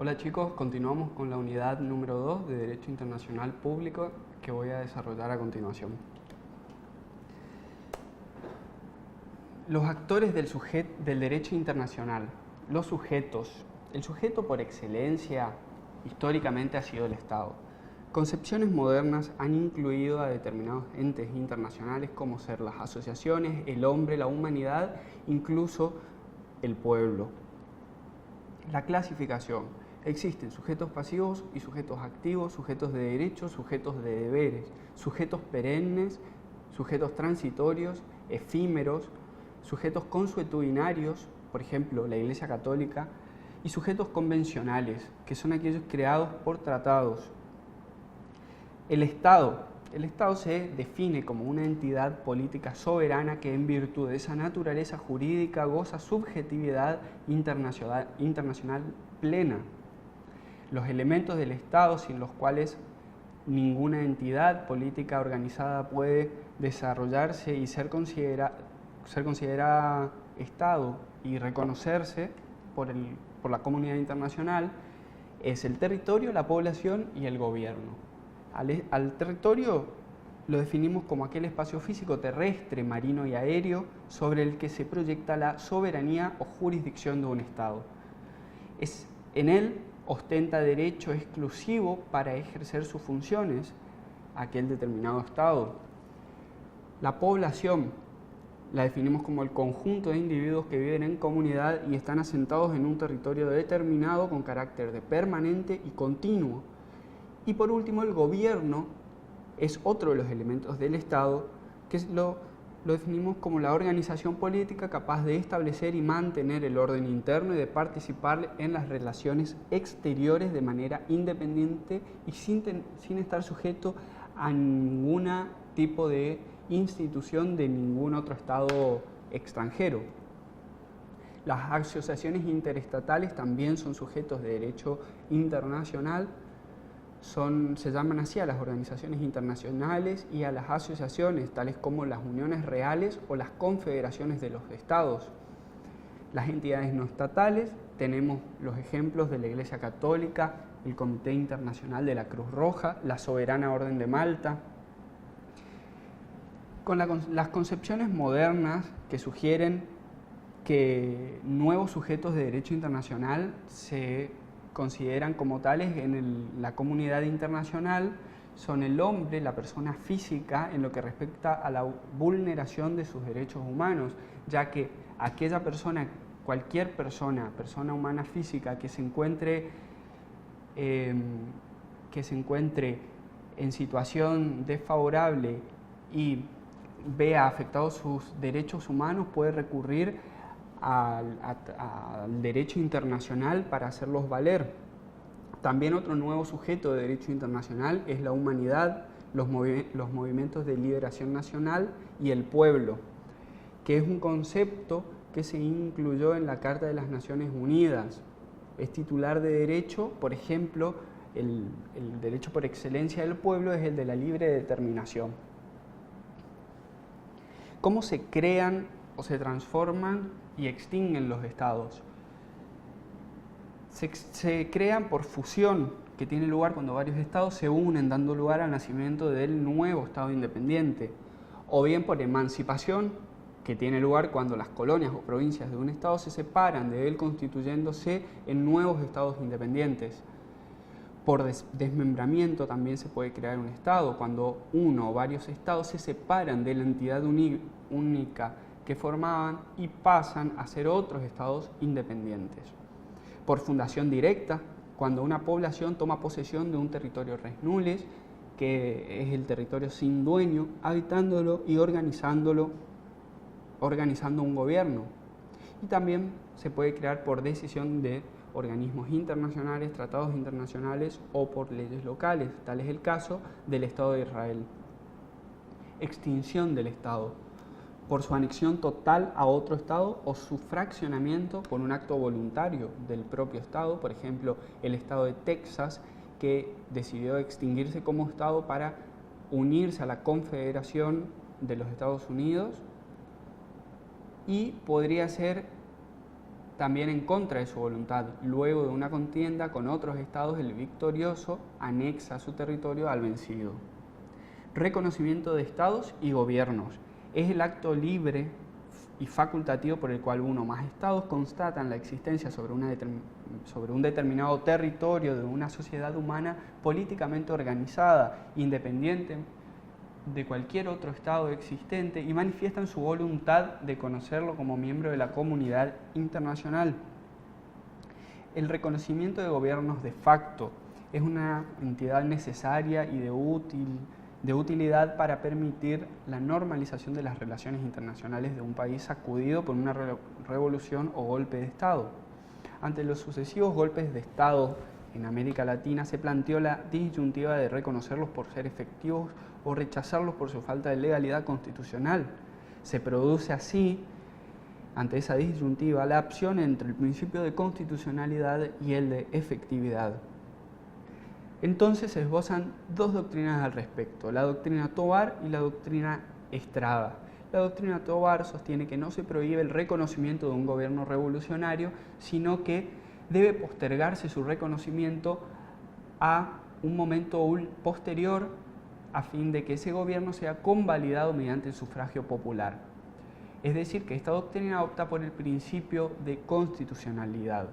Hola chicos, continuamos con la unidad número 2 de Derecho Internacional Público que voy a desarrollar a continuación. Los actores del derecho internacional, los sujetos. El sujeto por excelencia históricamente ha sido el Estado. Concepciones modernas han incluido a determinados entes internacionales como ser las asociaciones, el hombre, la humanidad, incluso el pueblo. La clasificación. Existen sujetos pasivos y sujetos activos, sujetos de derechos, sujetos de deberes, sujetos perennes, sujetos transitorios, efímeros, sujetos consuetudinarios, por ejemplo, la Iglesia Católica, y sujetos convencionales, que son aquellos creados por tratados. El Estado se define como una entidad política soberana que en virtud de esa naturaleza jurídica goza subjetividad internacional plena. Los elementos del Estado sin los cuales ninguna entidad política organizada puede desarrollarse y ser considerada Estado y reconocerse por la comunidad internacional es el territorio, la población y el gobierno. Al territorio lo definimos como aquel espacio físico terrestre, marino y aéreo sobre el que se proyecta la soberanía o jurisdicción de un Estado. En él ostenta derecho exclusivo para ejercer sus funciones aquel determinado Estado. La población la definimos como el conjunto de individuos que viven en comunidad y están asentados en un territorio determinado con carácter de permanente y continuo. Y por último, el gobierno es otro de los elementos del Estado que lo definimos como la organización política capaz de establecer y mantener el orden interno y de participar en las relaciones exteriores de manera independiente y sin estar sujeto a ningún tipo de institución de ningún otro Estado extranjero. Las asociaciones interestatales también son sujetos de derecho internacional. Se llaman así a las organizaciones internacionales y a las asociaciones, tales como las uniones reales o las confederaciones de los estados. Las entidades no estatales, tenemos los ejemplos de la Iglesia Católica, el Comité Internacional de la Cruz Roja, la Soberana Orden de Malta. Con las concepciones modernas que sugieren que nuevos sujetos de derecho internacional se consideran como tales en la comunidad internacional son el hombre, la persona física, en lo que respecta a la vulneración de sus derechos humanos, ya que aquella persona, cualquier persona humana física que se encuentre en situación desfavorable y vea afectados sus derechos humanos puede recurrir al derecho internacional para hacerlos valer. También otro nuevo sujeto de derecho internacional es la humanidad, los movimientos de liberación nacional y el pueblo, que es un concepto que se incluyó en la Carta de las Naciones Unidas. Es titular de derecho, por ejemplo, el derecho por excelencia del pueblo es el de la libre determinación. ¿Cómo se crean o se transforman y extinguen los estados? Se crean por fusión, que tiene lugar cuando varios estados se unen, dando lugar al nacimiento del nuevo estado independiente, o bien por emancipación, que tiene lugar cuando las colonias o provincias de un estado se separan de él, constituyéndose en nuevos estados independientes. Por desmembramiento también se puede crear un estado, cuando uno o varios estados se separan de la entidad única que formaban y pasan a ser otros estados independientes. Por fundación directa, cuando una población toma posesión de un territorio res nullis, que es el territorio sin dueño, habitándolo y organizando un gobierno. Y también se puede crear por decisión de organismos internacionales, tratados internacionales o por leyes locales. Tal es el caso del Estado de Israel. Extinción del Estado por su anexión total a otro Estado o su fraccionamiento por un acto voluntario del propio Estado, por ejemplo, el Estado de Texas, que decidió extinguirse como Estado para unirse a la Confederación de los Estados Unidos, y podría ser también en contra de su voluntad. Luego de una contienda con otros estados, el victorioso anexa su territorio al vencido. Reconocimiento de estados y gobiernos. Es el acto libre y facultativo por el cual uno o más estados constatan la existencia sobre un determinado territorio de una sociedad humana políticamente organizada, independiente de cualquier otro estado existente, y manifiestan su voluntad de conocerlo como miembro de la comunidad internacional. El reconocimiento de gobiernos de facto es una entidad necesaria y de utilidad para permitir la normalización de las relaciones internacionales de un país sacudido por una revolución o golpe de Estado. Ante los sucesivos golpes de Estado en América Latina se planteó la disyuntiva de reconocerlos por ser efectivos o rechazarlos por su falta de legalidad constitucional. Se produce así, ante esa disyuntiva, la opción entre el principio de constitucionalidad y el de efectividad. Entonces se esbozan dos doctrinas al respecto, la doctrina Tovar y la doctrina Estrada. La doctrina Tovar sostiene que no se prohíbe el reconocimiento de un gobierno revolucionario, sino que debe postergarse su reconocimiento a un momento posterior a fin de que ese gobierno sea convalidado mediante el sufragio popular. Es decir, que esta doctrina opta por el principio de constitucionalidad.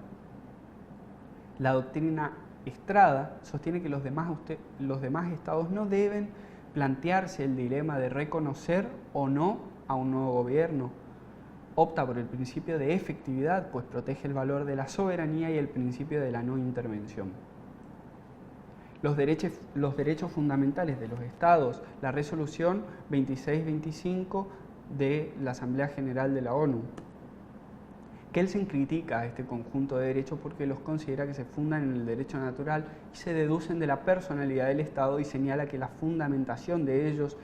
La doctrina Estrada sostiene que los demás estados no deben plantearse el dilema de reconocer o no a un nuevo gobierno. Opta por el principio de efectividad, pues protege el valor de la soberanía y el principio de la no intervención. Los derechos fundamentales de los estados, la resolución 2625 de la Asamblea General de la ONU. Kelsen critica a este conjunto de derechos porque los considera que se fundan en el derecho natural y se deducen de la personalidad del Estado, y señala que la fundamentación de ellos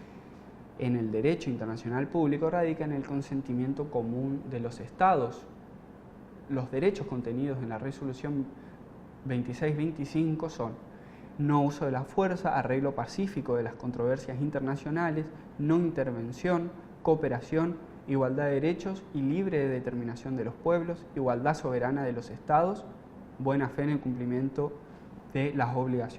en el derecho internacional público radica en el consentimiento común de los Estados. Los derechos contenidos en la resolución 2625 son no uso de la fuerza, arreglo pacífico de las controversias internacionales, no intervención, cooperación, igualdad de derechos y libre determinación de los pueblos, igualdad soberana de los estados, buena fe en el cumplimiento de las obligaciones.